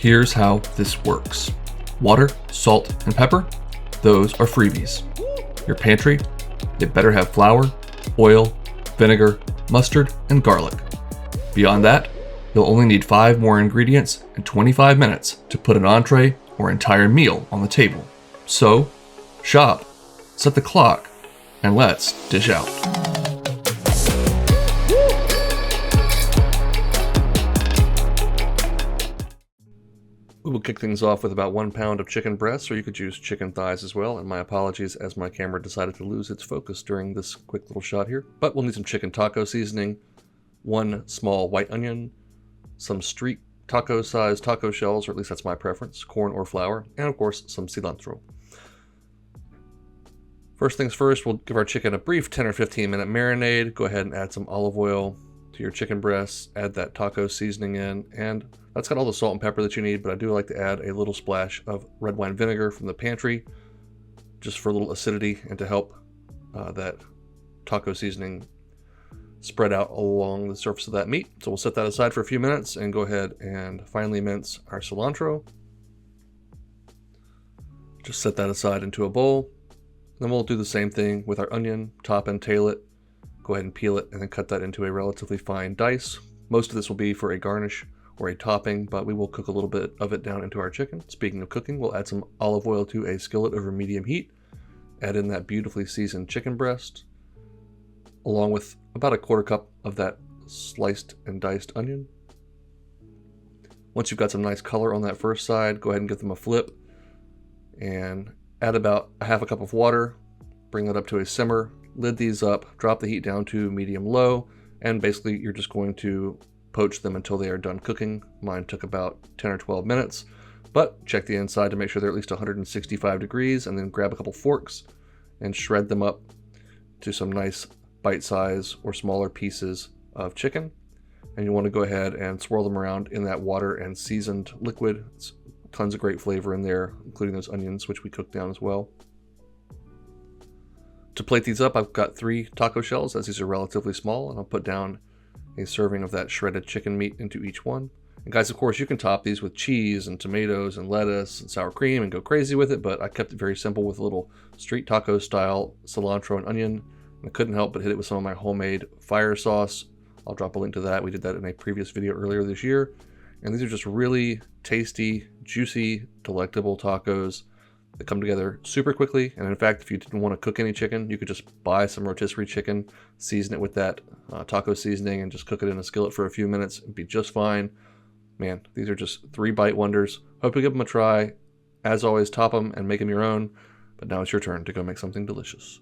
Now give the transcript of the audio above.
Here's how this works. Water, salt, and pepper, those are freebies. Your pantry, it better have flour, oil, vinegar, mustard, and garlic. Beyond that, you'll only need 5 more ingredients and 25 minutes to put an entree or entire meal on the table. So, shop, set the clock, and let's dish out. We will kick things off with about 1 pound of chicken breasts, or you could use chicken thighs as well, and my apologies as my camera decided to lose its focus during this quick little shot here. But we'll need some chicken taco seasoning, 1 small white onion, some street taco size taco shells, or at least that's my preference, corn or flour, and of course some cilantro. First things first, we'll give our chicken a brief 10 or 15 minute marinade. Go ahead and add some olive oil to your chicken breasts, add that taco seasoning in, and that's got all the salt and pepper that you need, but I do like to add a little splash of red wine vinegar from the pantry, just for a little acidity and to help that taco seasoning spread out along the surface of that meat. So we'll set that aside for a few minutes and go ahead and finely mince our cilantro. Just set that aside into a bowl. Then we'll do the same thing with our onion, top and tail it. Go ahead and peel it and then cut that into a relatively fine dice. Most of this will be for a garnish or a topping, but we will cook a little bit of it down into our chicken. Speaking of cooking, we'll add some olive oil to a skillet over medium heat. Add in that beautifully seasoned chicken breast, along with about a 1/4 cup of that sliced and diced onion. Once you've got some nice color on that first side, go ahead and give them a flip and add about a 1/2 cup of water. Bring that up to a simmer. Lid these up, drop the heat down to medium-low, and basically you're just going to poach them until they are done cooking. Mine took about 10 or 12 minutes, but check the inside to make sure they're at least 165 degrees, and then grab a couple forks and shred them up to some nice bite size or smaller pieces of chicken. And you want to go ahead and swirl them around in that water and seasoned liquid. It's tons of great flavor in there, including those onions, which we cooked down as well. To plate these up, I've got 3 taco shells, as these are relatively small, and I'll put down a serving of that shredded chicken meat into each one. And guys, of course, you can top these with cheese and tomatoes and lettuce and sour cream and go crazy with it, but I kept it very simple with a little street taco style cilantro and onion. And I couldn't help but hit it with some of my homemade fire sauce. I'll drop a link to that. We did that in a previous video earlier this year. And these are just really tasty, juicy, delectable tacos that come together super quickly. And in fact, if you didn't want to cook any chicken, you could just buy some rotisserie chicken, season it with that taco seasoning, and just cook it in a skillet for a few minutes and be just fine. Man, these are just 3 bite wonders. Hope you give them a try. As always, top them and make them your own. But now it's your turn to go make something delicious.